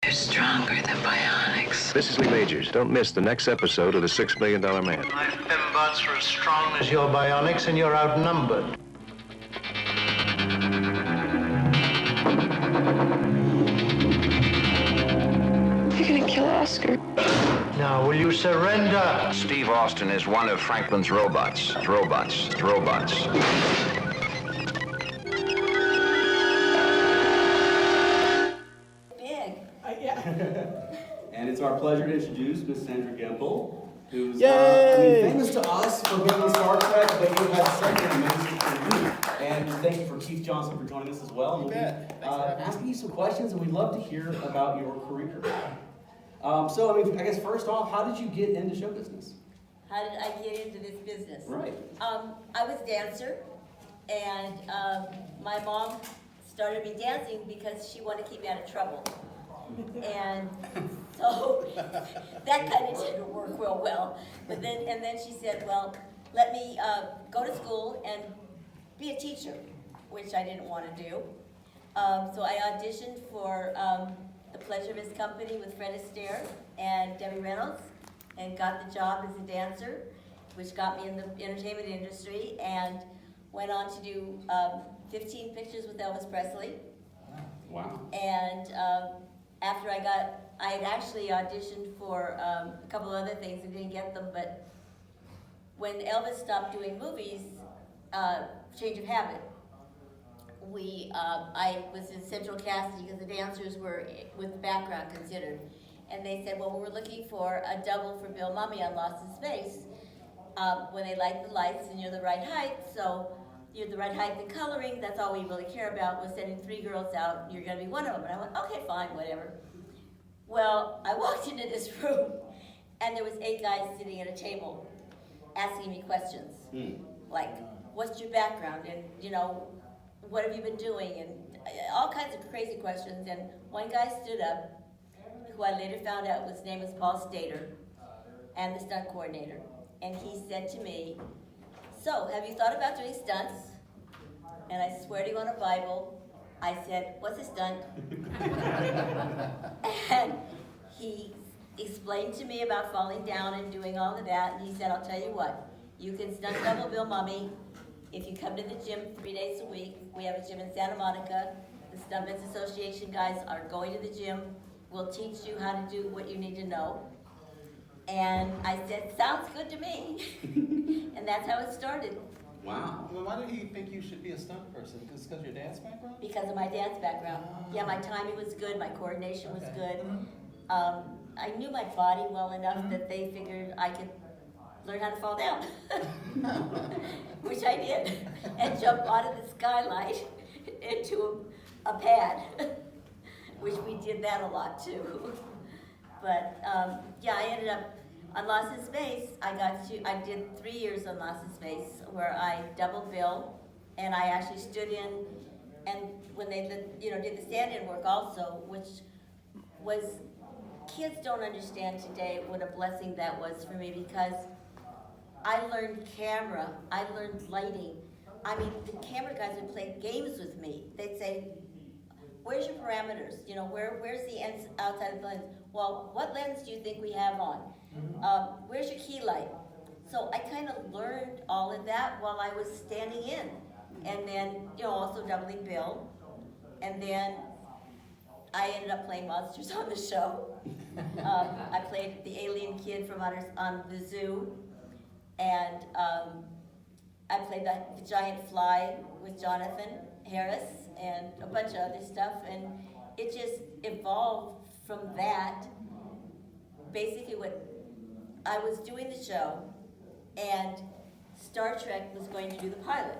They're stronger than bionics. This is Lee Majors. Don't miss the next episode of The $6 Million Man. My fembots are as strong as your bionics, and you're outnumbered. You're gonna kill Oscar. Now, will you surrender? Steve Austin is one of Franklin's robots. And it's our pleasure to introduce Miss Sandra Gempel, who's famous to us for being in Star Trek, but you have such an amazing career. And thank you for Keith Johnson for joining us as well. We'll be asking you some questions, and we'd love to hear about your career. I guess first off, how did you get into show business? How did I get into this business? Right. I was a dancer, and my mom started me dancing because she wanted to keep me out of trouble. And so that kind of didn't work real well. But then she said, well, let me go to school and be a teacher, which I didn't want to do. So I auditioned for The Pleasure of His Company with Fred Astaire and Debbie Reynolds, and got the job as a dancer, which got me in the entertainment industry, and went on to do 15 pictures with Elvis Presley. Wow. And after I had actually auditioned for a couple of other things and didn't get them, but when Elvis stopped doing movies, change of habit, I was in central casting because the dancers were with background considered. And they said, well, we're looking for a double for Bill Mummy on Lost in Space. When they light the lights and you're the right height, so you're the right height and coloring, that's all we really care about, was sending 3 girls out, you're gonna be one of them. And I went, okay, fine, whatever. Well, I walked into this room, and there was 8 guys sitting at a table asking me questions. Like, what's your background? And, what have you been doing? And all kinds of crazy questions. And one guy stood up, who I later found out his name was Paul Stater, and the stunt coordinator. And he said to me, so, have you thought about doing stunts? And I swear to you on a Bible, I said, what's a stunt? And he explained to me about falling down and doing all of that, and he said, I'll tell you what, you can stunt double Bill Mummy if you come to the gym 3 days a week. We have a gym in Santa Monica. The Stuntmen's Association guys are going to the gym. We'll teach you how to do what you need to know. And I said, sounds good to me. And that's how it started. Wow. Well, why did he think you should be a stunt person? Because of your dance background? Because of my dance background. Yeah, my timing was good, my coordination was good. I knew my body well enough that they figured I could learn how to fall down. Which I did. And jump out of the skylight into a pad. Which we did that a lot too. But I ended up on Lost in Space. I did 3 years on Lost in Space where I doubled Bill, and I actually stood in, and when they did the stand-in work also, which was, kids don't understand today what a blessing that was for me, because I learned camera, I learned lighting. I mean, the camera guys would play games with me. They'd say, where's your parameters? Where's the outside of the lens? Well, what lens do you think we have on? Where's your key light? So I kind of learned all of that while I was standing in. And then, also doubling Bill. And then I ended up playing monsters on the show. I played the alien kid on the zoo. And I played the giant fly with Jonathan Harris and a bunch of other stuff, and it just evolved from that. Basically, what I was doing the show, and Star Trek was going to do the pilot.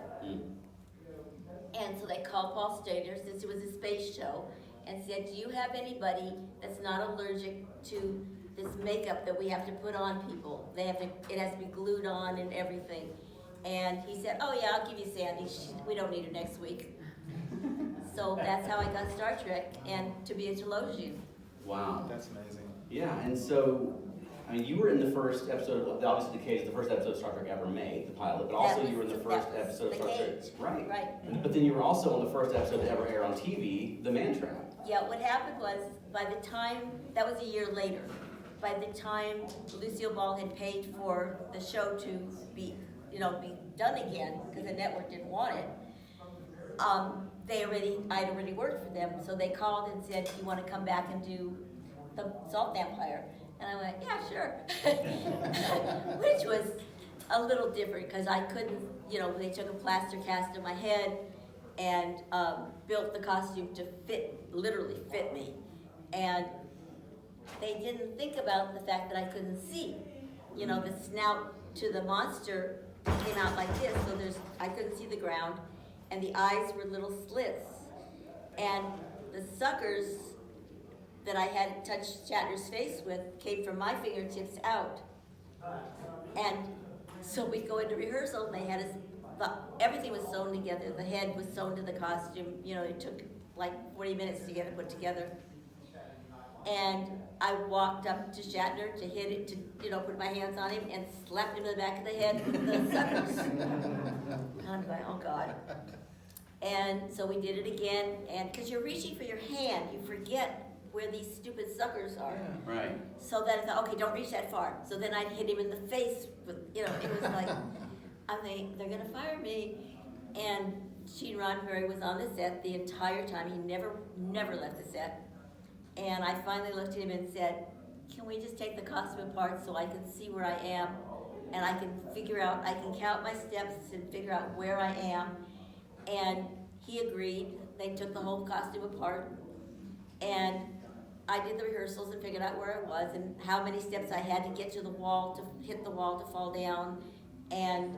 And so they called Paul Stater, since it was a space show, and said, do you have anybody that's not allergic to this makeup that we have to put on people? It has to be glued on and everything. And he said, oh yeah, I'll give you Sandy. We don't need her next week. So that's how I got Star Trek and to be a Talosian. Wow. That's amazing. Yeah, and so, you were in the first episode, obviously The Cage, the first episode of Star Trek ever made, the pilot, but also you were in the first episode of Star Trek. Right. Right. But then you were also on the first episode to ever air on TV, The Man Trap. Yeah, what happened was, by the time, that was a year later, by the time Lucille Ball had paid for the show to be done again, because the network didn't want it, I'd already worked for them, so they called and said, "You want to come back and do the Salt Vampire?" And I went, "Yeah, sure," which was a little different because I couldn't, they took a plaster cast of my head and built the costume to literally fit me, and they didn't think about the fact that I couldn't see. The snout to the monster came out like this, so I couldn't see the ground, and the eyes were little slits, and the suckers that I had touched Shatner's face with came from my fingertips out. And so we go into rehearsal, and they had us, everything was sewn together. The head was sewn to the costume. It took like 40 minutes to get it put together. And I walked up to Shatner to hit it, to put my hands on him and slapped him in the back of the head with the suckers. And I'm going, oh God. And so we did it again, and because you're reaching for your hand, you forget where these stupid suckers are. Yeah. Right. So then I thought, okay, don't reach that far. So then I'd hit him in the face with, it was like, I'm thinking, they're gonna fire me. And Gene Roddenberry was on the set the entire time. He never left the set. And I finally looked at him and said, can we just take the costume apart so I can see where I am? And I can count my steps and figure out where I am. And he agreed. They took the whole costume apart. And I did the rehearsals and figured out where I was and how many steps I had to get to the wall, to hit the wall, to fall down. And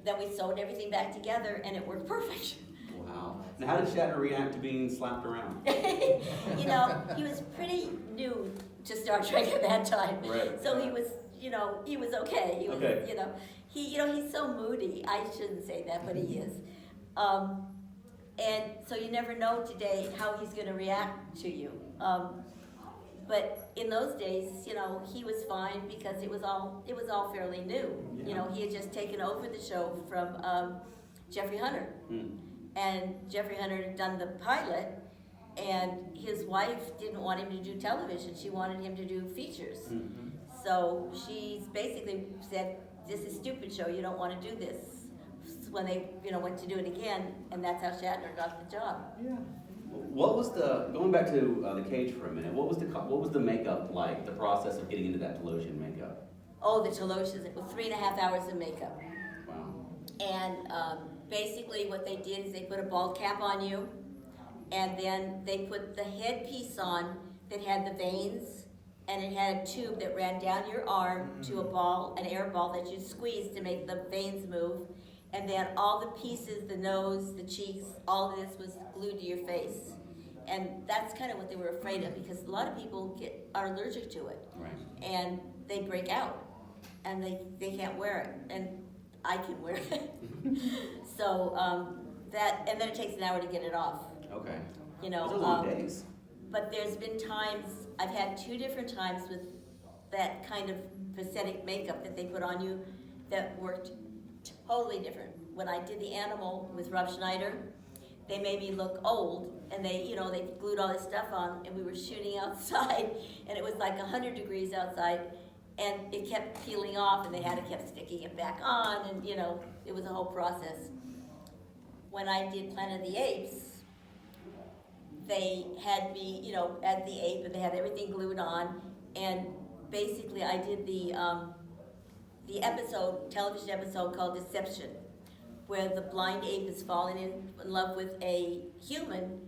then we sewed everything back together, and it worked perfect. Wow. Now, how did Shatner react to being slapped around? He was pretty new to Star Trek at that time. Right. So he was, he was okay. He was, okay. He's so moody. I shouldn't say that, but he is. And so you never know today how he's going to react to you. But in those days, he was fine because it was all fairly new. Yeah. He had just taken over the show from Jeffrey Hunter. And Jeffrey Hunter had done the pilot, and his wife didn't want him to do television. She wanted him to do features. Mm-hmm. So she basically said, this is a stupid show, you don't want to do this. When they, went to do it again, and that's how Shatner got the job. Yeah. What was going back to the cage for a minute, what was the makeup like, the process of getting into that Talosian makeup? Oh, the Talosians, it was 3.5 hours of makeup. Wow. And basically what they did is they put a bald cap on you, and then they put the headpiece on that had the veins, and it had a tube that ran down your arm to a ball, an air ball that you squeezed to make the veins move. And then all the pieces, the nose, the cheeks, all of this was glued to your face. And that's kind of what they were afraid of, because a lot of people are allergic to it. Right. And they break out, and they can't wear it. And I can wear it. So and then it takes an hour to get it off. Okay. Those are long days. But there's been times, I've had 2 different times with that kind of prosthetic makeup that they put on you that worked totally different. When I did the animal with Rob Schneider, they made me look old, and they glued all this stuff on, and we were shooting outside, and it was like 100 degrees outside, and it kept peeling off, and they had to keep sticking it back on, and it was a whole process. When I did Planet of the Apes, they had me, as the ape, and they had everything glued on, and basically I did the television episode called Deception, where the blind ape is falling in love with a human,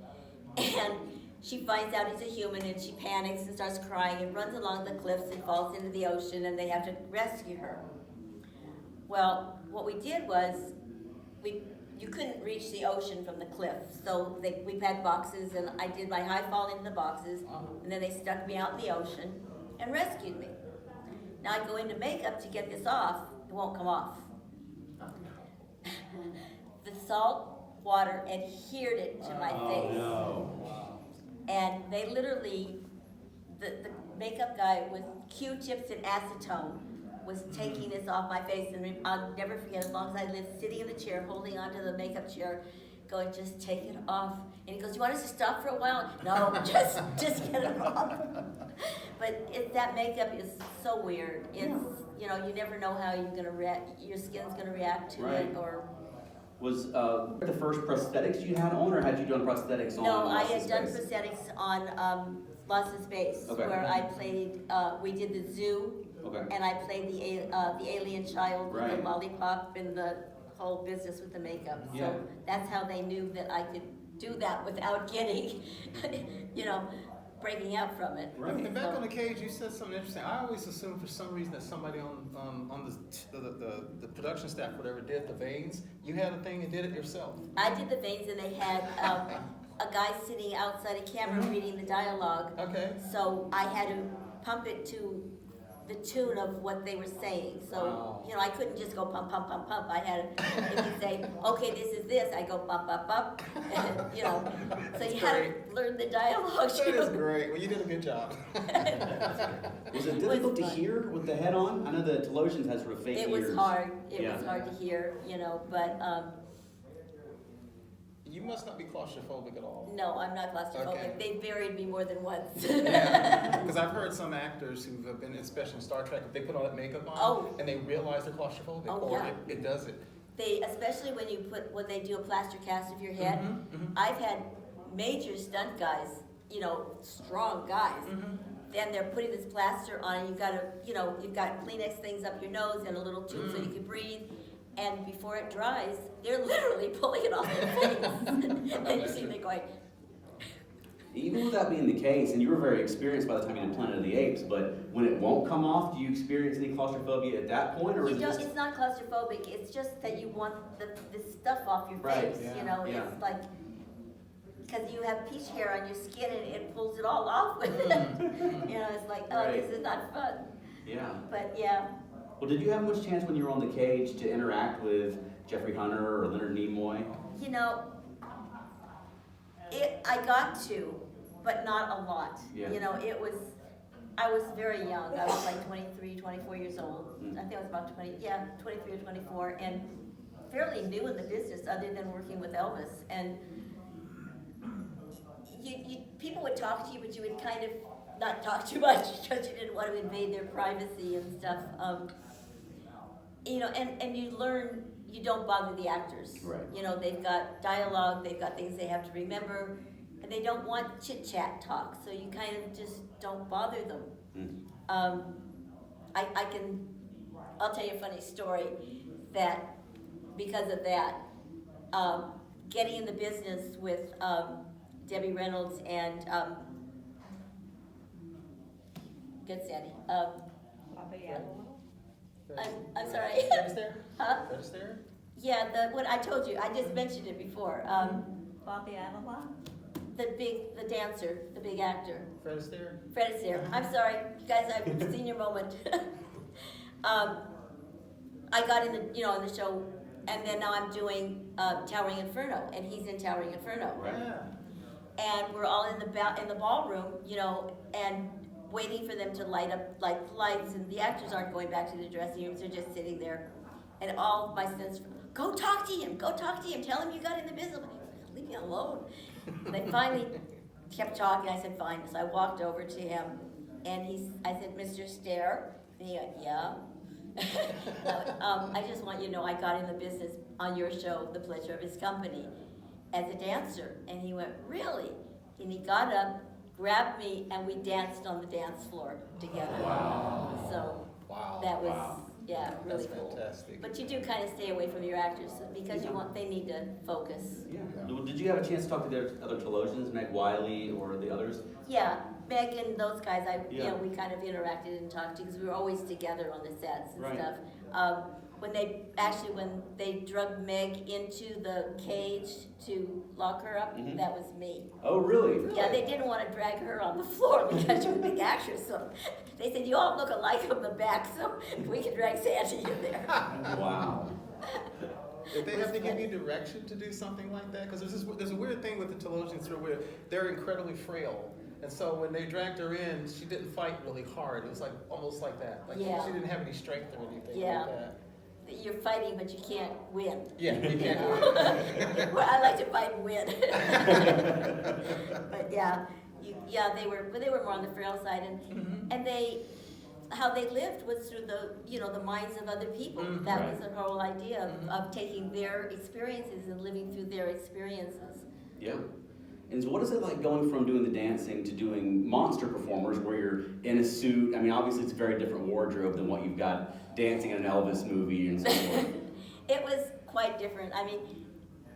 and she finds out he's a human, and she panics and starts crying and runs along the cliffs and falls into the ocean, and they have to rescue her. Well, what we did was, you couldn't reach the ocean from the cliff, so we had boxes, and I did my high fall into the boxes, and then they stuck me out in the ocean and rescued me. Now I go into makeup to get this off, it won't come off. The salt water adhered it to my face. No. And they literally, the makeup guy with Q-tips and acetone was taking this off my face, and I'll never forget, as long as I lived, sitting in the chair, holding onto the makeup chair, going, just take it off. And he goes, you want us to stop for a while? No, just get it off. But that makeup is so weird. It's, you know, you never know how you're gonna react, your skin's gonna react to it, or. Was the first prosthetics you had on, or had you done prosthetics on? No, I had done prosthetics on Lost in Space, where I played, we did the zoo, and I played the alien child with the lollipop and the whole business with the makeup. So that's how they knew that I could do that without getting, you know, breaking out from it. Right. And back on the cage, you said something interesting. I always assumed for some reason that somebody on the production staff, whatever, did the veins. You had a thing and did it yourself. I did the veins, and they had a guy sitting outside a camera reading the dialogue. Okay. So I had to pump it to the tune of what they were saying. So, you know, I couldn't just go pump, pump, pump, pump. I had to, if you say, okay, this is this, I go pump, pump, pump. You know, so you had to learn the dialogue. That is great. Well, you did a good job. Was it difficult to hear with the head on? I know the Talosians has sort of fake ears. It was hard. It was hard to hear, you know, but you must not be claustrophobic at all. no, I'm not claustrophobic. Okay. They buried me more than once. Yeah, because I've heard some actors who have been, especially in Star Trek, if they put all that makeup on and they realize they're claustrophobic, or it does it. They, especially when they do a plaster cast of your head. I've had major stunt guys, you know, strong guys. Then they're putting this plaster on, and you've got to, you know, you've got Kleenex things up your nose and a little tube so you can breathe. And before it dries, they're literally pulling it off their face. And you see them going. Even with that being the case, and you were very experienced by the time you did Planet of the Apes, but when it won't come off, do you experience any claustrophobia at that point, or is it just... It's not claustrophobic. It's just that you want the stuff off your face. You know, it's like, because you have peach hair on your skin and it pulls it all off with it. You know, it's like, oh, this is not fun. Yeah. But Well, did you have much chance when you were on the cage to interact with Jeffrey Hunter or Leonard Nimoy? You know, I got to, but not a lot. You know, I was very young. I was like 23, 24 years old. I think I was about 23 or 24, and fairly new in the business other than working with Elvis. And people would talk to you, but you would kind of not talk too much because you didn't want to invade their privacy and stuff. You know, and you learn you don't bother the actors. Right. You know, they've got dialogue, they've got things they have to remember, and they don't want chit-chat talk, so you kind of just don't bother them. I'll tell you a funny story that because of that, getting in the business with Debbie Reynolds and good Sandy. I'm sorry. Fred Astaire? Huh? Fred Astaire? Yeah, what I told you, I just mentioned it before. Bobby Avalon? The dancer, the big actor. Fred Astaire? Fred Astaire. I'm sorry, you guys, I've seen your moment. I got in the show, and then now I'm doing Towering Inferno, and he's in Towering Inferno. Right. And we're all in the ballroom, you know, and waiting for them to light up like lights, and the actors aren't going back to the dressing rooms, they're just sitting there. And all my sons, go talk to him, tell him you got in the business. Leave me alone. And they finally kept talking, I said, fine. So I walked over to him, and I said, Mr. Stair, and he went, yeah. I just want you to know I got in the business on your show, The Pleasure of His Company, as a dancer. And he went, really? And he got up, grabbed me, and we danced on the dance floor together. Wow. So that was, really That's cool. fantastic. But you do kind of stay away from your actors because they need to focus. Yeah. Did you have a chance to talk to the other Talosians, Meg Wiley or the others? Yeah, Meg and those guys, we kind of interacted and talked to because we were always together on the sets and stuff. When they drug Meg into the cage to lock her up, that was me. Oh, really? Yeah, they didn't want to drag her on the floor because she was a big actress. So they said, you all look alike on the back, so we can drag Sandy in there. Wow. Did they have to give you direction to do something like that? Because there's a weird thing with the Talosians where they're incredibly frail. And so when they dragged her in, she didn't fight really hard. It was like almost like that. Like she didn't have any strength or anything like that. you're fighting, but you can't win. Yeah, you can't. Well, I like to fight and win. But yeah, they were more on the frail side, and how they lived was through the minds of other people. That was the whole idea of taking their experiences and living through their experiences. Yeah. And so what is it like going from doing the dancing to doing monster performers where you're in a suit? I mean, obviously it's a very different wardrobe than what you've got dancing in an Elvis movie and so forth. It was quite different. I mean,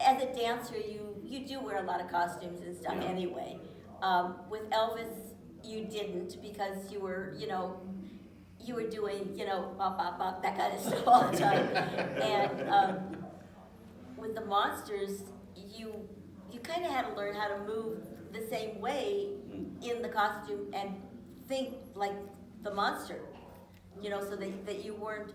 as a dancer, you do wear a lot of costumes and stuff anyway. With Elvis, you didn't, because you were doing, bop, bop, bop, that kind of stuff all the time. And with the monsters, you kind of had to learn how to move the same way in the costume and think like the monster, so that you weren't,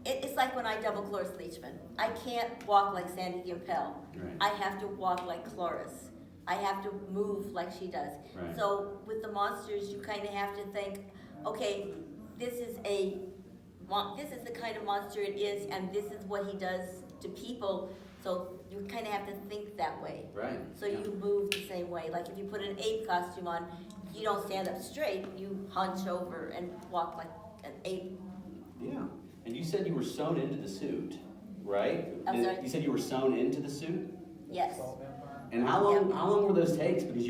it's like when I double Cloris Leachman. I can't walk like Sandra Gempel. Right. I have to walk like Cloris. I have to move like she does. Right. So with the monsters, you kind of have to think, okay, this is the kind of monster it is, and this is what he does to people. So you kind of have to think that way. Right. So you move the same way. Like if you put an ape costume on, you don't stand up straight. You hunch over and walk like an ape. Yeah. And you said you were sewn into the suit, right? I'm sorry? You said you were sewn into the suit? Yes. And how long were those takes? Because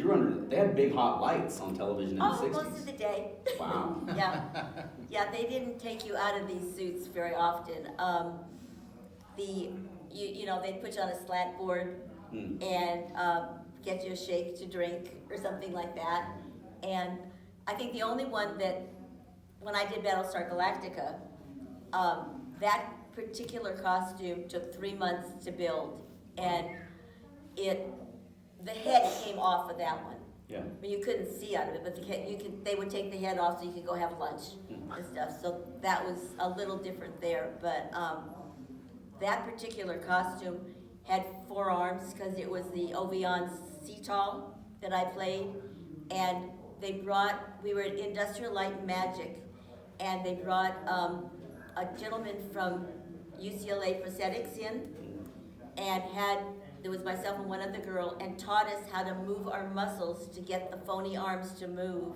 they had big hot lights on television in the 60s. Most of the day. Wow. Yeah, they didn't take you out of these suits very often. They'd put you on a slant board and get you a shake to drink or something like that. And I think the only one that, when I did Battlestar Galactica, that particular costume took 3 months to build, and the head came off of that one. Yeah. I mean, you couldn't see out of it, but they would take the head off so you could go have lunch and stuff. So that was a little different there, but that particular costume had 4 arms because it was the Ovion Seatol that I played, and we were at Industrial Light and Magic, and they brought a gentleman from UCLA Prosthetics in, and there was myself and one other girl, and taught us how to move our muscles to get the phony arms to move.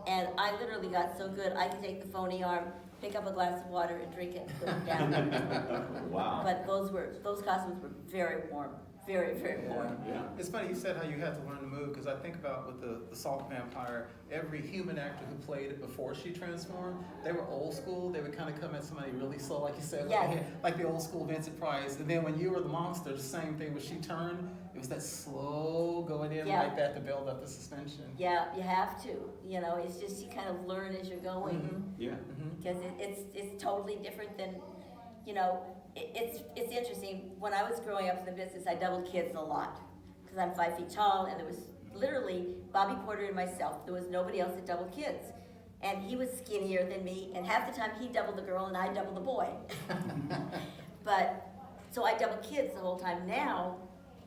And I literally got so good, I could take the phony arm, pick up a glass of water and drink it and put it down. Wow. But those costumes were very warm, very, very warm. Yeah. It's funny you said how you had to learn to move, because I think about with the Salt Vampire, every human actor who played it before she transformed, they were old school. They would kind of come at somebody really slow, like you said, Yes. like the old school Vincent Price. And then when you were the monster, the same thing. When she turned, it was that slow going in like that to build up the suspension. Yeah, you have to. It's just you kind of learn as you're going. Yeah. Because it's totally different than, it's interesting. When I was growing up in the business, I doubled kids a lot because I'm 5 feet tall, and there was literally Bobby Porter and myself. There was nobody else that doubled kids. And he was skinnier than me, and half the time he doubled the girl and I doubled the boy. So I doubled kids the whole time. Now,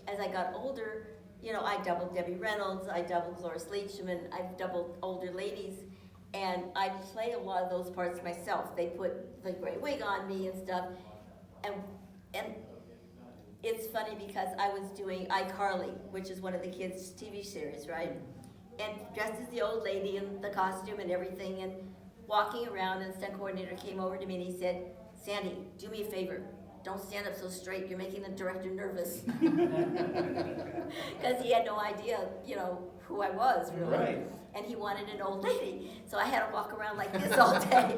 as I got older, I doubled Debbie Reynolds, I doubled Cloris Leachman, I've doubled older ladies, and I play a lot of those parts myself. They put the gray wig on me and stuff, and it's funny because I was doing iCarly, which is one of the kids' TV series, right? And dressed as the old lady in the costume and everything, and walking around, and the stunt coordinator came over to me and he said, "Sandy, do me a favor. Don't stand up so straight. You're making the director nervous." Because he had no idea, who I was, really. Right. And he wanted an old lady. So I had to walk around like this all day.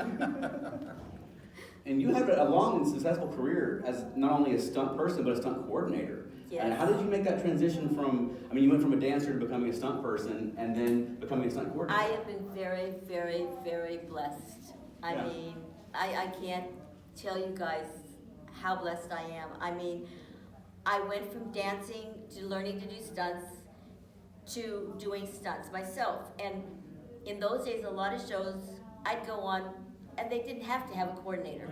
And you had a long and successful career as not only a stunt person, but a stunt coordinator. Yes. And how did you make that transition you went from a dancer to becoming a stunt person and then becoming a stunt coordinator? I have been very, very, very blessed. I can't tell you guys how blessed I am. I went from dancing to learning to do stunts to doing stunts myself. And in those days, a lot of shows I'd go on and they didn't have to have a coordinator.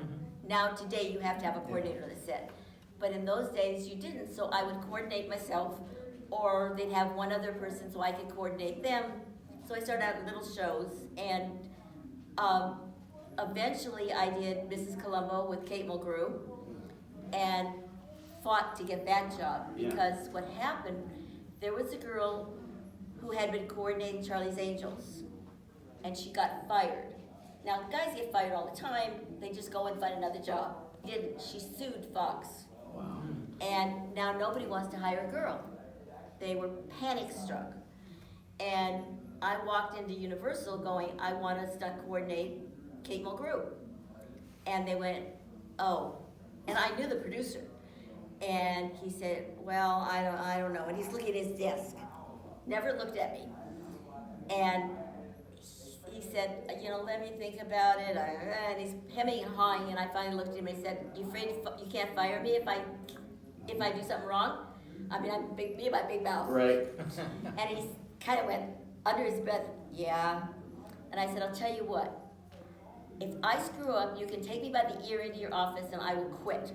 Now today you have to have a coordinator on the set. But in those days you didn't, so I would coordinate myself, or they'd have one other person so I could coordinate them. So I started out in little shows, and eventually I did Mrs. Columbo with Kate Mulgrew and fought to get that job because what happened, there was a girl who had been coordinating Charlie's Angels and she got fired. Now, guys get fired all the time. They just go and find another job. Didn't. She sued Fox. Wow. And now nobody wants to hire a girl. They were panic struck. And I walked into Universal going, I want to stunt coordinate Kate Mulgrew. And they went, oh. And I knew the producer. And he said, well, I don't know. And he's looking at his desk. Never looked at me. And he said, let me think about it. And he's hemming and hawing, and I finally looked at him and said, you afraid you can't fire me if I do something wrong? I mean, I'm big, me and my big mouth. Right. And he kind of went under his breath, yeah. And I said, I'll tell you what. If I screw up, you can take me by the ear into your office and I will quit.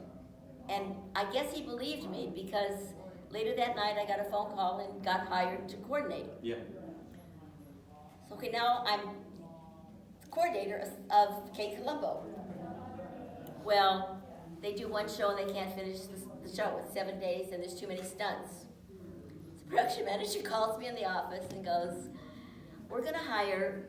And I guess he believed me because later that night I got a phone call and got hired to coordinate. Yeah. So, okay, now I'm coordinator of Kate Columbo. Well, they do one show and they can't finish the show. It's 7 days and there's too many stunts. The production manager calls me in the office and goes, we're gonna hire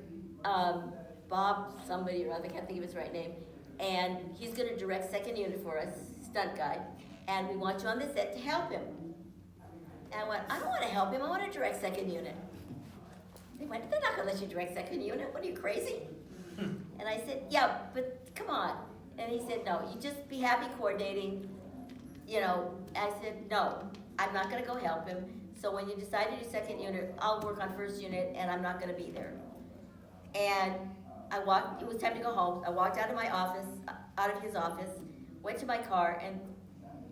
Bob somebody or other, I can't think of his right name, and he's gonna direct second unit for us, stunt guy, and we want you on the set to help him. And I went, I don't wanna help him, I wanna direct second unit. They went, they're not gonna let you direct second unit, what are you, crazy? And I said, yeah, but come on. And he said, no, you just be happy coordinating, I said, no, I'm not gonna go help him. So when you decide to do second unit, I'll work on first unit and I'm not gonna be there. And it was time to go home. I walked out of his office, went to my car, and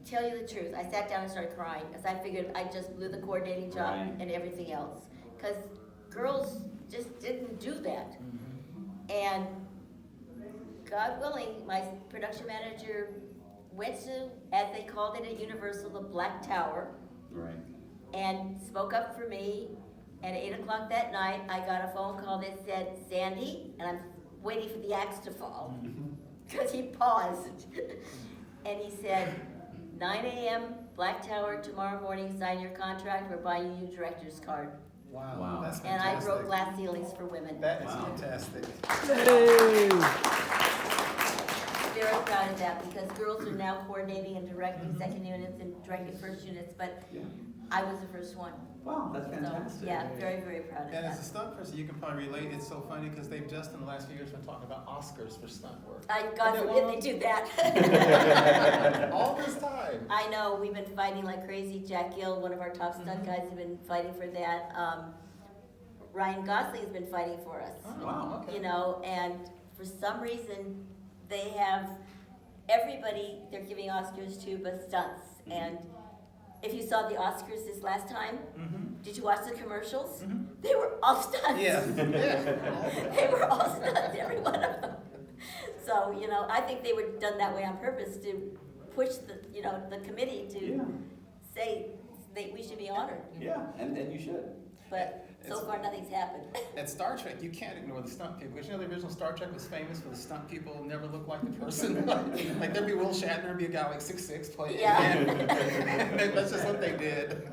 tell you the truth, I sat down and started crying because I figured I just blew the coordinating job and everything else. Because girls just didn't do that. And God willing, my production manager went to, as they called it at Universal, the Black Tower. Right. And spoke up for me. At 8 o'clock that night, I got a phone call that said, Sandy, and I'm waiting for the axe to fall, because he paused. And he said, 9 a.m., Black Tower, tomorrow morning, sign your contract, we're buying you a director's card. Wow. That's And fantastic. I broke glass ceilings for women. That is fantastic. Very proud of that, because girls are now coordinating and directing second units and directing first units, but I was the first one. Wow, that's fantastic. So, yeah, very, very proud of And that. as a stunt person, you can probably relate. It's so funny because they've just in the last few years been talking about Oscars for stunt work. God forbid they do that. All this time. I know, we've been fighting like crazy. Jack Gill, one of our top stunt guys, have been fighting for that. Ryan Gosling has been fighting for us. Oh, wow, okay. And for some reason, they have everybody they're giving Oscars to but stunts. And if you saw the Oscars this last time, did you watch the commercials? They were all stunts. Yeah. They were all stunts, every one of them. So, I think they were done that way on purpose to push the committee to say that we should be honored. Yeah, and you should. But so far, nothing's happened. At Star Trek, you can't ignore the stunt people. Because the original Star Trek was famous for the stunt people never look like the person. Like there'd be Will Shatner, there'd be a guy like 6'6" playing. That's just what they did.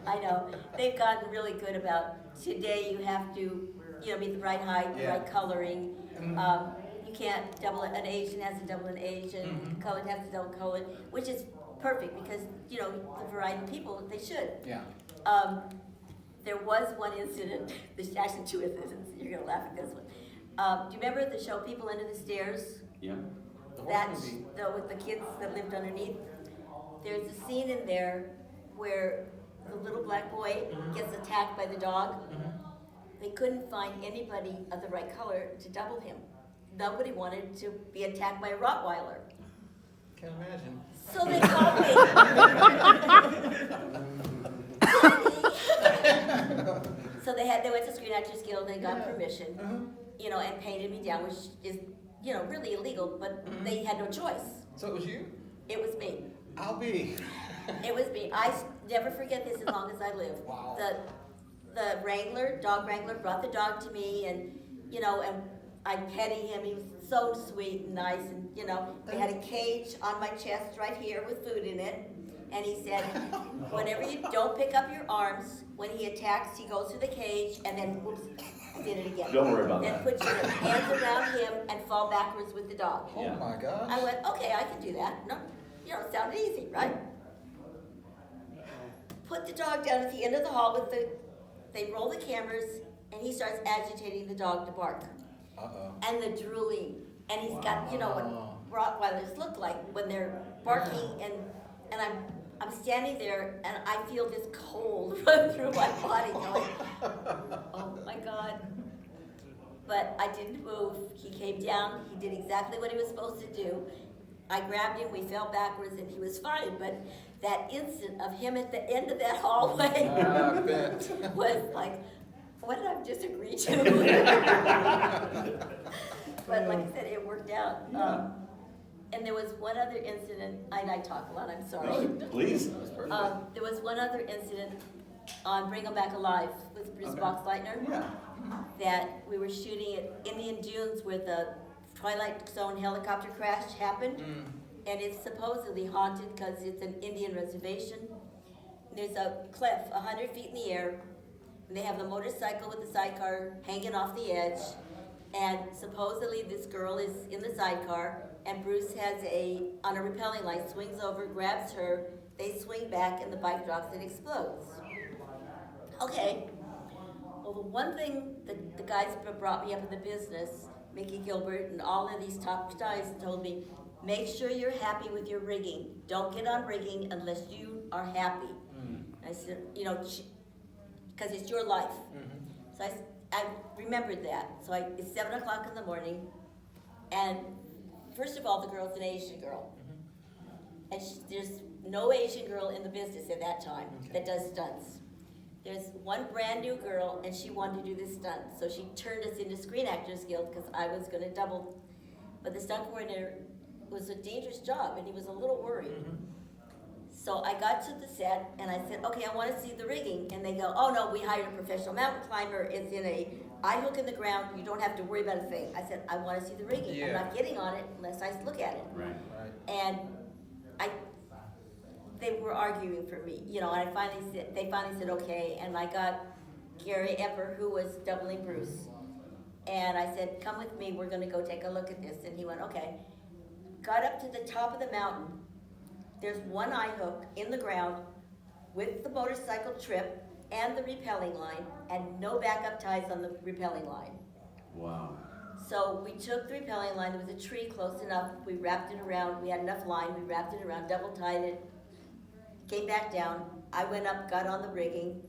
I know. They've gotten really good about today you have to, be the right height, the right coloring. You can't double it. An Asian has to double an Asian. Colored has to double colored, which is perfect because, the variety of people, they should. Yeah. There was one incident, there's actually two incidents, you're gonna laugh at this one. Do you remember the show People Under the Stairs? Yeah. With the kids that lived underneath? There's a scene in there where the little black boy gets attacked by the dog. They couldn't find anybody of the right color to double him. Nobody wanted to be attacked by a Rottweiler. Can't imagine. So they called me. So they went to Screen Actors Guild, they got permission, and painted me down, which is, really illegal, but they had no choice. So it was you? It was me. I'll be. It was me. I never forget this as long as I live. Wow. The dog wrangler, brought the dog to me, and, and I'm petting him, he was so sweet and nice, and you know, they had a cage on my chest right here with food in it. And he said, whenever you don't pick up your arms, when he attacks, he goes through the cage and then, whoops, I did it again. Don't worry about and that. Put your hands around him and fall backwards with the dog. Oh my gosh. I went, okay, I can do that. No, you know, it sounded easy, right? Put the dog down at the end of the hall with they roll the cameras, and he starts agitating the dog to bark. Uh-oh. And the drooling. And he's got, you know, what Rottweilers look like when they're barking, and I'm standing there, and I feel this cold run through my body going, oh my God. But I didn't move. He came down. He did exactly what he was supposed to do. I grabbed him. We fell backwards, and he was fine. But that instant of him at the end of that hallway was like, what did I just agree to? But like I said, it worked out. And there was one other incident, and I talk a lot, I'm sorry. No, please. There was one other incident on Bring 'Em Back Alive with Bruce Boxleitner. Yeah. That we were shooting at Indian Dunes where the Twilight Zone helicopter crash happened. And it's supposedly haunted because it's an Indian reservation. There's a cliff 100 feet in the air. And they have the motorcycle with the sidecar hanging off the edge. And supposedly this girl is in the sidecar, and Bruce has on a rappelling line, swings over, grabs her, they swing back, and the bike drops and explodes. Okay. Well, the one thing that the guys that brought me up in the business, Mickey Gilbert and all of these top guys told me, make sure you're happy with your rigging. Don't get on rigging unless you are happy. I said, you know, because it's your life. So I remembered that. So it's 7 o'clock in the morning, and first of all, the girl's an Asian girl. And there's no Asian girl in the business at that time that does stunts. There's one brand new girl, and she wanted to do this stunt. So she turned us into Screen Actors Guild because I was going to double. But the stunt coordinator was a dangerous job, and he was a little worried. So I got to the set, and I said, okay, I want to see the rigging. And they go, oh no, we hired a professional mountain climber. It's in a eye hook in the ground. You don't have to worry about a thing. I said, I want to see the rigging. I'm not getting on it unless I look at it. Right. And they were arguing for me, you know, and they finally said, okay. And I got Gary Epper, who was doubling Bruce. And I said, come with me, we're gonna go take a look at this. And he went, okay. Got up to the top of the mountain. There's one eye hook in the ground with the motorcycle trip and the rappelling line, and no backup ties on the rappelling line. Wow. So we took the rappelling line, there was a tree close enough, we wrapped it around, we had enough line, we wrapped it around, double tied it, came back down, I went up, got on the rigging,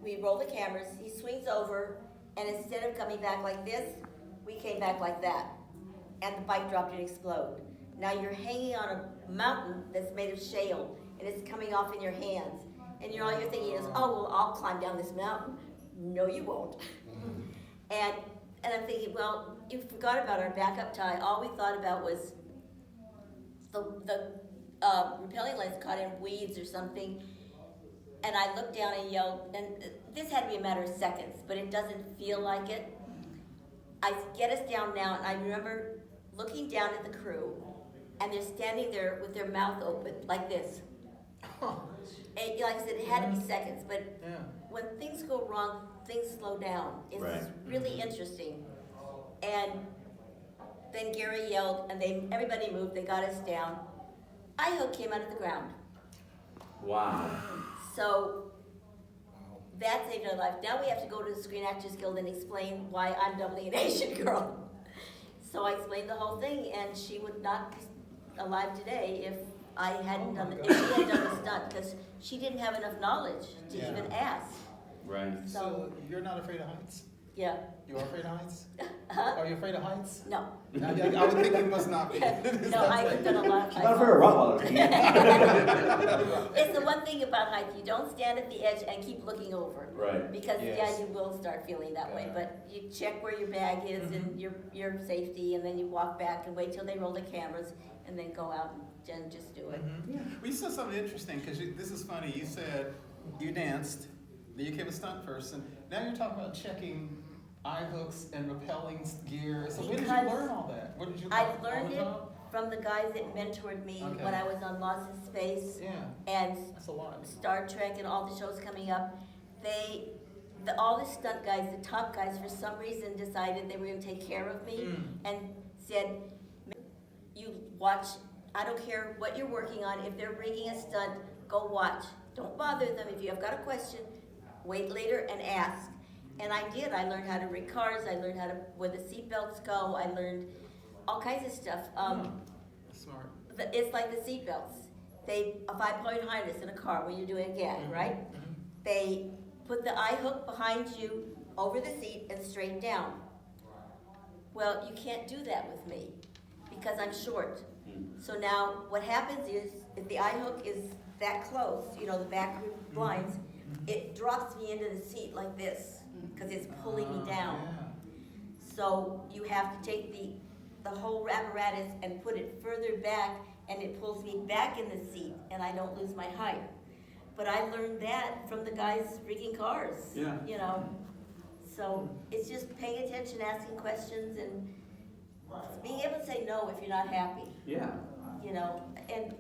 we roll the cameras, he swings over, and instead of coming back like this, we came back like that, and the bike dropped and exploded. Now you're hanging on a mountain that's made of shale, and it's coming off in your hands. And all you're thinking is, oh, well, I'll climb down this mountain. No, you won't. And I'm thinking, well, you forgot about our backup tie. All we thought about was the rappelling lines caught in weeds or something. And I looked down and yelled, and this had to be a matter of seconds, but it doesn't feel like it. I get us down now, and I remember looking down at the crew, and they're standing there with their mouth open, like this. And like I said, it had to be seconds, but when things go wrong, things slow down. It's really interesting. And then Gary yelled, and everybody moved, they got us down. Eye hook came out of the ground. Wow. So that saved our life. Now we have to go to the Screen Actors Guild and explain why I'm doubling an Asian girl. So I explained the whole thing, and she would not be alive today if I hadn't done if she had done the stunt, because she didn't have enough knowledge to even ask. Right. So you're not afraid of heights? Yeah. You are afraid of heights? Are you afraid of heights? No. I would think you must not be. No, I've done a lot of heights. Not afraid of Rottweilers. It's the one thing about heights, you don't stand at the edge and keep looking over. Right. Because you will start feeling that way. But you check where your bag is and your safety, and then you walk back and wait till they roll the cameras, and then go out and just do it. Well, you said something interesting, because this is funny. You said you danced, then you became a stunt person. Now you're talking about checking eye hooks and rappelling gear. So where did you Because learn all that? Where did you I all learned the it time? from the guys that mentored me Okay. when I was on Lost in Space Yeah, and that's a lot. Star Trek and all the shows coming up. All the stunt guys, the top guys, for some reason decided they were going to take care of me and said, "You watch. I don't care what you're working on. If they're rigging a stunt, go watch. Don't bother them. If you have got a question, wait later and ask." And I did. I learned how to rig cars. I learned where the seatbelts go. I learned all kinds of stuff. Smart. It's like the seatbelts. A 5-point harness in a car when you're doing a gag, right? They put the eye hook behind you over the seat and straight down. Well, you can't do that with me because I'm short. So now what happens is if the eye hook is that close, the back blinds, it drops me into the seat like this because it's pulling me down. So you have to take the whole apparatus and put it further back, and it pulls me back in the seat, and I don't lose my height. But I learned that from the guys rigging cars. Yeah. So it's just paying attention, asking questions, and being able to say no if you're not happy. Yeah. And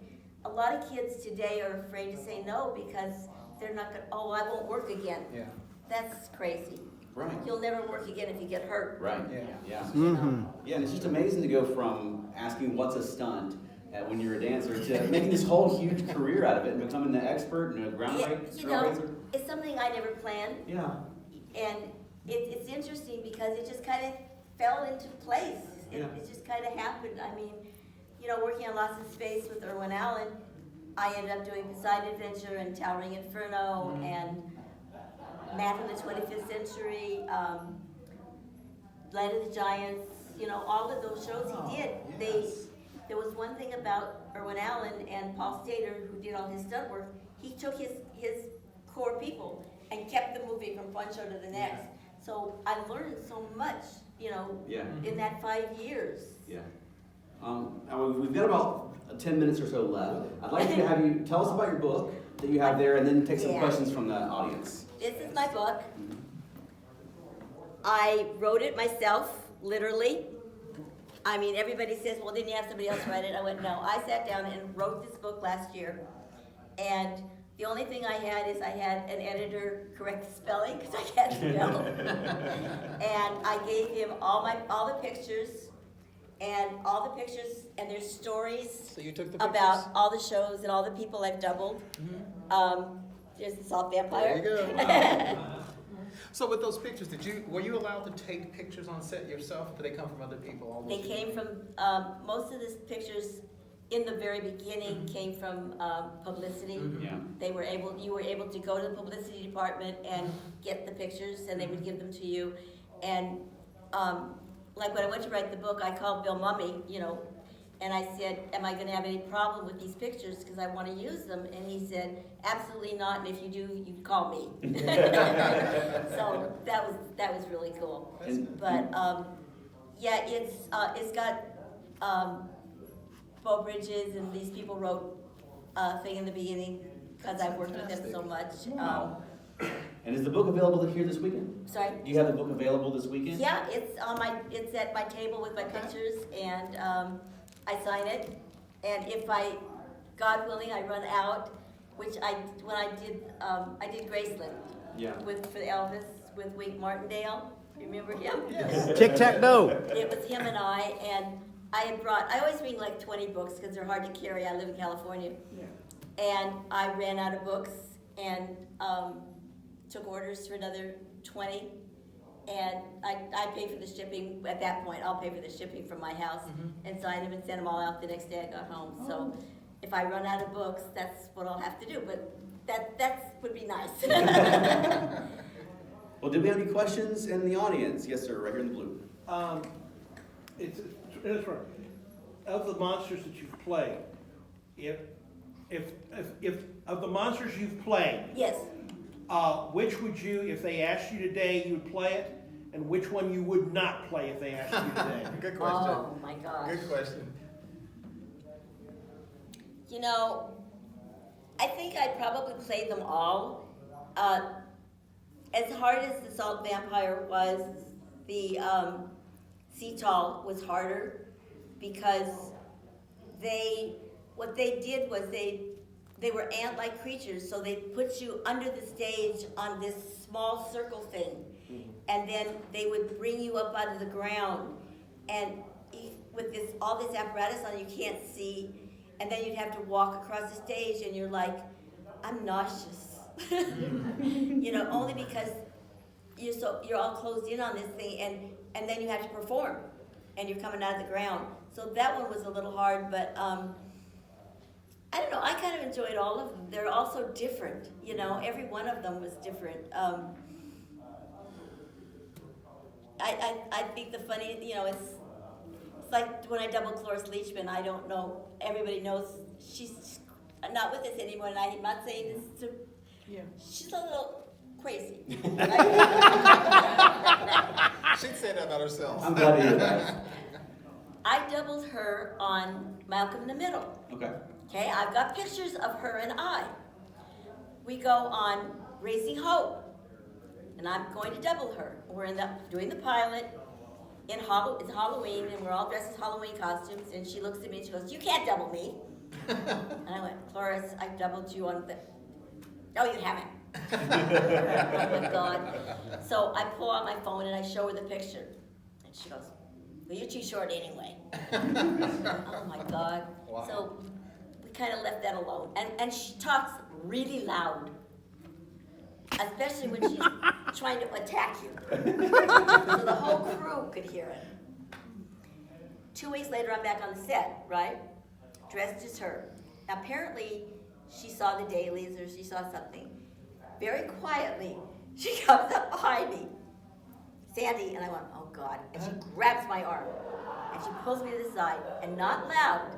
a lot of kids today are afraid to say no because they're not going, "Oh, I won't work again." Yeah. That's crazy. Right. You'll never work again if you get hurt. Right. Yeah. Yeah. Mm-hmm. Yeah, and it's just amazing to go from asking what's a stunt when you're a dancer to making this whole huge career out of it and becoming the expert and a ground racer. It's something I never planned. Yeah. And it's interesting because it just kind of fell into place. Yeah. It just kind of happened. I mean, working on Lost in Space with Irwin Allen, I ended up doing Poseidon Adventure and Towering Inferno and Man from the 25th Century, Land of the Giants, all of those shows he did. There was one thing about Irwin Allen and Paul Stater, who did all his stunt work. He took his core people and kept them moving from one show to the next. So I learned so much, in that 5 years. Yeah. We've got about 10 minutes or so left. I'd like to have you tell us about your book that you have there, and then take some questions from the audience. This is my book. I wrote it myself, literally. I mean, everybody says, "Well, didn't you have somebody else write it?" I went, "No, I sat down and wrote this book last year." And the only thing I had is I had an editor correct the spelling because I can't spell. And I gave him all the pictures and there's stories So you took the pictures? about all the shows and all the people I've doubled. There's the Salt Vampire. There you go. So with those pictures, were you allowed to take pictures on set yourself, or did they come from other people? All those They came from, most of the pictures in the very beginning came from publicity. Yeah. You were able to go to the publicity department and get the pictures, and they would give them to you. And like when I went to write the book, I called Bill Mummy, and I said, "Am I going to have any problem with these pictures because I want to use them?" And he said, "Absolutely not. And if you do, you call me." So that was really cool. But it's got Bo Bridges and these people wrote a thing in the beginning because I've worked with them so much. And is the book available here this weekend? Sorry. Do you have the book available this weekend? Yeah, it's at my table with my pictures, and I sign it. And if God willing, I run out, which I did Graceland. Yeah. For Elvis with Wink Martindale. Remember him? Yes. Tic-tac-toe. It was him and I always bring like 20 books because they're hard to carry. I live in California. Yeah. And I ran out of books and took orders for another 20. And I paid for the shipping at that point. I'll pay for the shipping from my house and sign them and send them all out the next day I got home. So if I run out of books, that's what I'll have to do. But that would be nice. Well, did we have any questions in the audience? Yes, sir, right here in the blue. It's right. Of the monsters that you've played, if of the monsters you've played, Yes. Which would you, if they asked you today, you would play it, and which one you would not play if they asked you today? Good question. Oh my gosh. Good question. I think I'd probably play them all. As hard as the Salt Vampire was, the CTOL was harder because what they did was they were ant-like creatures, so they put you under the stage on this small circle thing, and then they would bring you up out of the ground, and with all this apparatus on, you can't see, and then you'd have to walk across the stage, and you're like, I'm nauseous, only because you're all closed in on this thing, and then you have to perform, and you're coming out of the ground. So that one was a little hard, but I don't know, I kind of enjoyed all of them. They're all so different, every one of them was different. I think the funny, it's like when I doubled Cloris Leachman, I don't know, everybody knows she's not with us anymore, and I'm not saying this to, she's a little crazy. She'd say that about herself. I'm glad to hear that. I doubled her on Malcolm in the Middle. Okay, I've got pictures of her and I. We go on Raising Hope, and I'm going to double her. We're doing the pilot. It's Halloween, and we're all dressed as Halloween costumes, and she looks at me and she goes, "You can't double me." And I went, "Cloris, I doubled you on the..." "No, you haven't." Oh my God. So I pull out my phone and I show her the picture. And she goes, "Well, you're too short anyway." Oh my God. Wow. So we kind of left that alone. And she talks really loud, especially when she's trying to attack you. So the whole crew could hear it. 2 weeks later, I'm back on the set, right? Dressed as her. Now, apparently, she saw the dailies or she saw something. Very quietly, she comes up behind me. "Sandy," and I went, "Oh God," and she grabs my arm, and she pulls me to the side, and not loud,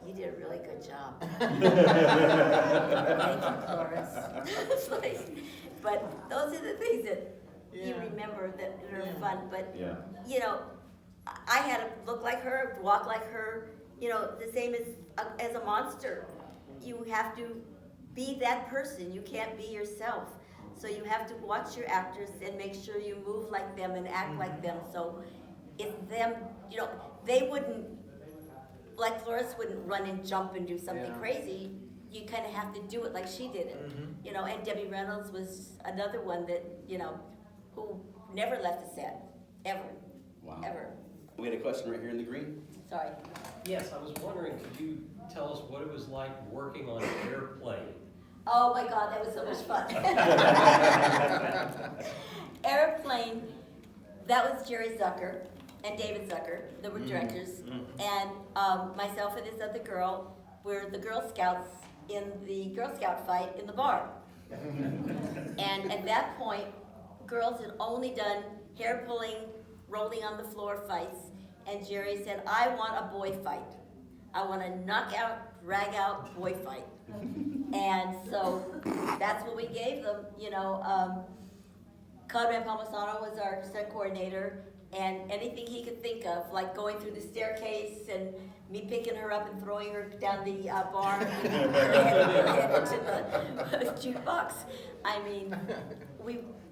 "You did a really good job." Thank you, Cloris. But those are the things that you remember that are fun, but, I had to look like her, walk like her, the same as a monster. You have to be that person. You can't be yourself. So you have to watch your actors and make sure you move like them and act like them. So if them, they wouldn't, like Cloris wouldn't run and jump and do something crazy. You kind of have to do it like she did it. And Debbie Reynolds was another one that, who never left the set, ever. Wow. Ever. We had a question right here in the green. Sorry. Yes, I was wondering, could you tell us what it was like working on an airplane? Oh my God, that was so much fun. Airplane, that was Jerry Zucker and David Zucker, that were directors, and myself and this other girl were the Girl Scouts in the Girl Scout fight in the bar. And at that point, girls had only done hair pulling, rolling on the floor fights, and Jerry said, "I want a boy fight. I want a knockout, drag out boy fight." And so that's what we gave them. Conrad Palmisano was our stunt coordinator, and anything he could think of, like going through the staircase and me picking her up and throwing her down the bar into the jukebox. I mean,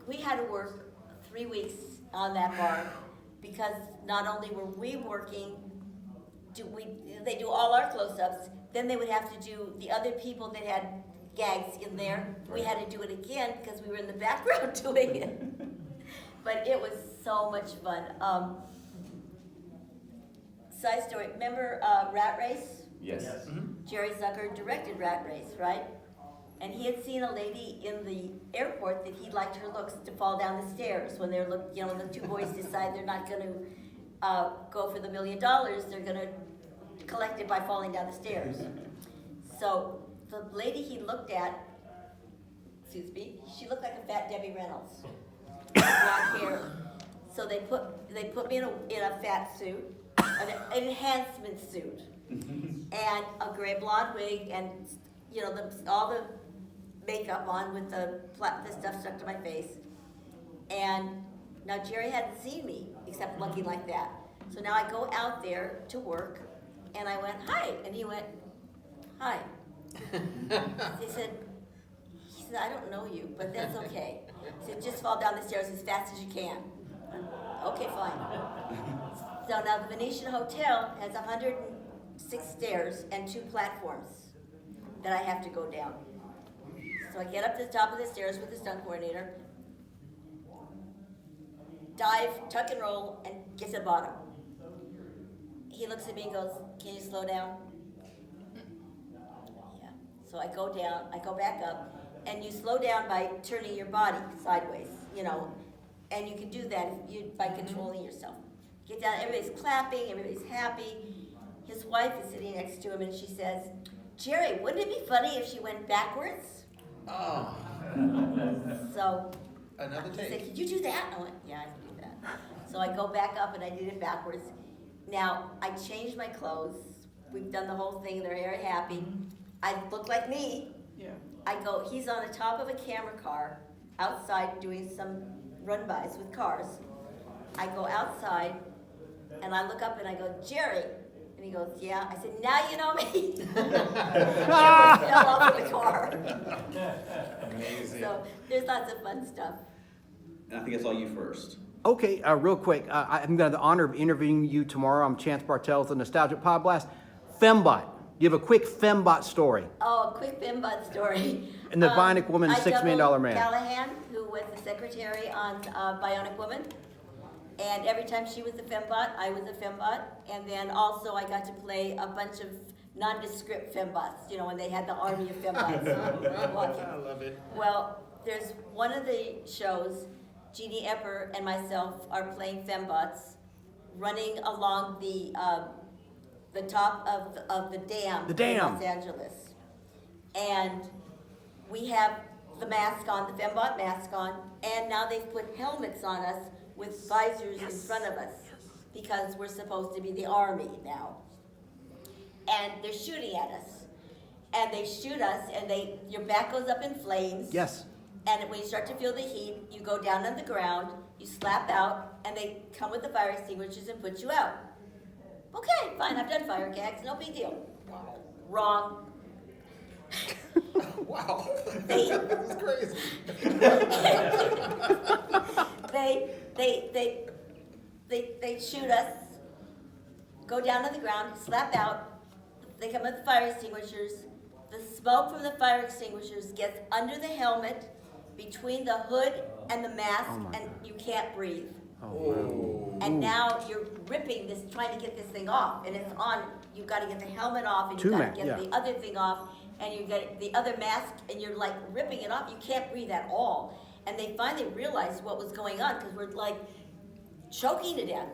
we had to work 3 weeks on that bar because not only were we working, they do all our close-ups, then they would have to do the other people that had gags in there. We had to do it again because we were in the background doing it. But it was so much fun. Side story, remember Rat Race? Yes. Jerry Zucker directed Rat Race, right? And he had seen a lady in the airport that he liked her looks to fall down the stairs when they're the two boys decide they're not going to go for the $1 million, they're going to collect it by falling down the stairs. So the lady he looked at, she looked like a fat Debbie Reynolds, blonde hair. So they put me in a fat suit, an enhancement suit, and a gray blonde wig, and all the makeup on with the stuff stuck to my face. And now Jerry hadn't seen me except looking like that. So now I go out there to work, and I went, "Hi," and he went, "Hi." He said, "I don't know you, but that's okay." He said, "Just fall down the stairs as fast as you can." Okay, fine. So now the Venetian Hotel has 106 stairs and 2 platforms that I have to go down. So I get up to the top of the stairs with the stunt coordinator, dive, tuck and roll, and get to the bottom. He looks at me and goes, "Can you slow down?" Yeah. So I go down, I go back up, and you slow down by turning your body sideways, and you can do that by controlling yourself. Get down, everybody's clapping, everybody's happy. His wife is sitting next to him, and she says, "Jerry, wouldn't it be funny if she went backwards?" Oh. So Another he take. said, "Could you do that?" I went, "Yeah, I can do that." So I go back up and I did it backwards. Now, I changed my clothes. We've done the whole thing. They're very happy. I look like me. Yeah. I go, he's on the top of a camera car outside doing some run-bys with cars. I go outside and I look up and I go, "Jerry." And he goes, "Yeah." I said, "Now you know me." Fell off of the car. Amazing. So there's lots of fun stuff. And I think it's all you first. Okay, real quick, I'm going to have the honor of interviewing you tomorrow. I'm Chance Bartels, the Nostalgic Podblast. Fembot. You have a quick Fembot story. Oh, a quick Bimbot story. And the Bionic Woman, $6 million man. Callahan, who was the secretary on Bionic Woman. And every time she was a fembot, I was a fembot. And then also I got to play a bunch of nondescript fembots, when they had the army of fembots walking. I love it. Well, there's one of the shows, Jeannie Epper and myself are playing fembots, running along the top of the dam in Los Angeles. And we have the mask on, the fembot mask on, and now they've put helmets on us with visors in front of us because we're supposed to be the army now. And they're shooting at us. And they shoot us, and your back goes up in flames. Yes. And when you start to feel the heat, you go down on the ground, you slap out, and they come with the fire extinguishers and put you out. Okay, fine, I've done fire gags, no big deal. Wrong. Wow. They, This is crazy. they shoot us, go down on the ground, slap out, they come with the fire extinguishers, the smoke from the fire extinguishers gets under the helmet, between the hood and the mask, and you can't breathe. And now you're ripping this, trying to get this thing off, and it's on, you've got to get the helmet off, and you've got to get the other thing off, and you get the other mask, and you're like ripping it off, you can't breathe at all. And they finally realized what was going on, because we're like choking to death.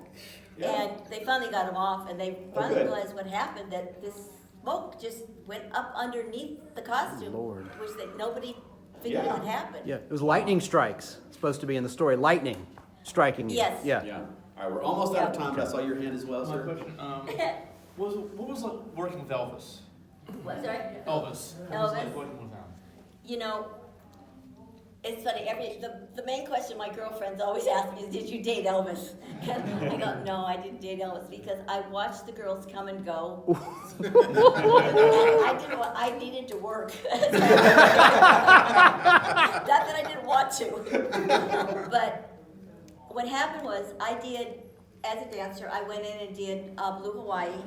And they finally got him off, and they finally realized what happened, that this smoke just went up underneath the costume, which nobody figured out what happened. Yeah, it was lightning strikes, supposed to be in the story. Lightning striking you. Yes. Yeah. Yeah. All right, we're almost out of time, but I saw your hand as well, My sir. question, what was like working with Elvis? What, sorry? Elvis. What was it like working with him? It's funny, the main question my girlfriends always ask me is, "Did you date Elvis?" I go, "No, I didn't date Elvis," because I watched the girls come and go. I needed to work. Not that I didn't want to. But what happened was, as a dancer, I went in and did Blue Hawaii,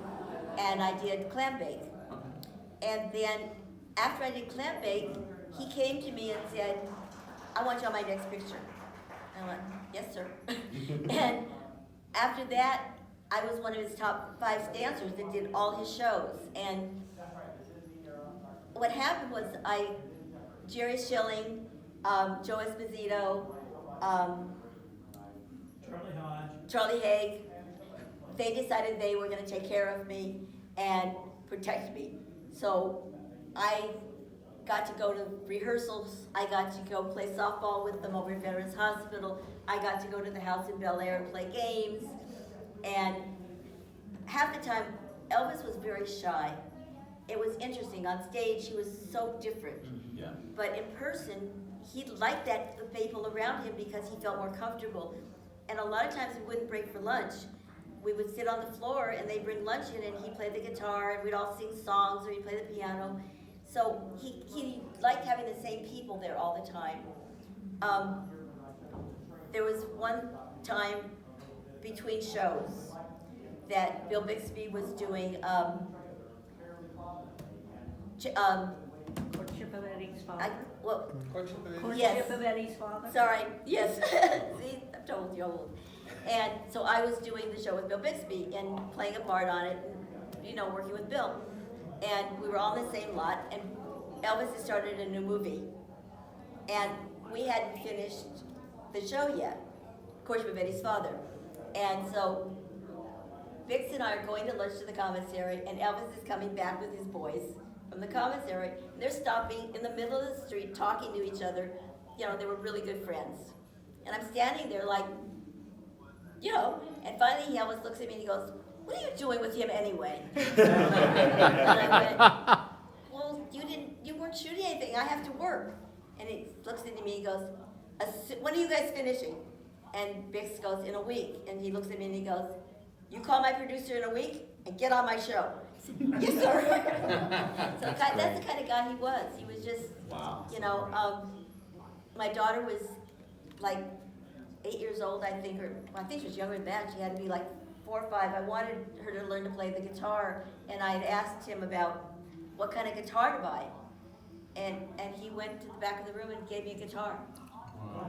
and I did Clam Bake. And then, after I did Clam Bake, he came to me and said, "I want you on my next picture." I went, "Yes, sir." And after that, I was one of his top 5 dancers that did all his shows. And what happened was, Jerry Schilling, Joe Esposito, Charlie Haig, they decided they were going to take care of me and protect me. So I got to go to rehearsals. I got to go play softball with them over at Veterans Hospital. I got to go to the house in Bel Air and play games. And half the time, Elvis was very shy. It was interesting. On stage, he was so different. Yeah. But in person, he liked the people around him because he felt more comfortable. And a lot of times we wouldn't break for lunch. We would sit on the floor and they'd bring lunch in and he'd play the guitar and we'd all sing songs or he'd play the piano. So he liked having the same people there all the time. There was one time between shows that Bill Bixby was doing, Courtship of Eddie's father. Courtship of Eddie? Yes. Courtship of Eddie's father. Sorry, yes. See, I'm told you're old. And so I was doing the show with Bill Bixby and playing a part on it, and, you know, working with Bill. And we were all in the same lot, and Elvis had started a new movie. And we hadn't finished the show yet, Courtship of Eddie's father. And so Bix and I are going to lunch to the commissary, and Elvis is coming back with his boys from the commissary. They're stopping in the middle of the street, talking to each other. You know, they were really good friends. And I'm standing there like, you know, and finally Elvis looks at me and he goes, "What are you doing with him anyway?" And I went, "Well, you weren't shooting anything. I have to work." And he looks at me and he goes, "When are you guys finishing?" And Bix goes, "In a week." And he looks at me and he goes, "You call my producer in a week and get on my show." I said, "Yes, sir." So that's the kind of guy he was. He was just, you know, my daughter was like 8 years old, I think, or I think she was younger than that. She had to be like 4 or 5. I wanted her to learn to play the guitar, and I had asked him about what kind of guitar to buy. And he went to the back of the room and gave me a guitar.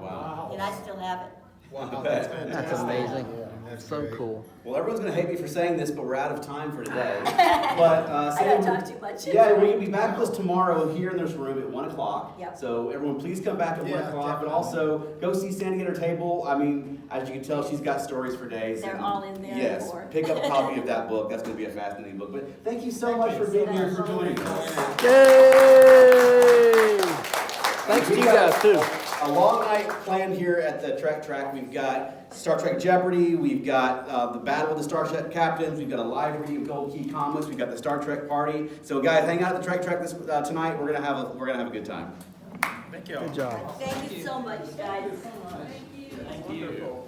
Wow. And I still have it. Wow, that's fantastic. That's amazing. Yeah, that's So great. cool. Well, everyone's going to hate me for saying this, but we're out of time for today. But I don't talk too much. Yeah, we're going to be back with us tomorrow here in this room at 1 o'clock. Yep. So everyone, please come back at 1 Yeah, o'clock. But definitely. also, go see Sandy at her table. I mean, as you can tell, she's got stories for days. They're and all in there. Yes, Or... pick up a copy of that book. That's going to be a fascinating book. But thank you so much for being here, for joining us. Yay! Thanks to you guys, too. A long night planned here at the Track. We've got Star Trek Jeopardy. We've got the Battle of the Star Trek Captains. We've got a live reading of Gold Key comics. We've got the Star Trek party. So guys, hang out at the Track this tonight. We're gonna have a good time. Thank you. Good job. Thank you so much, guys. Thank you.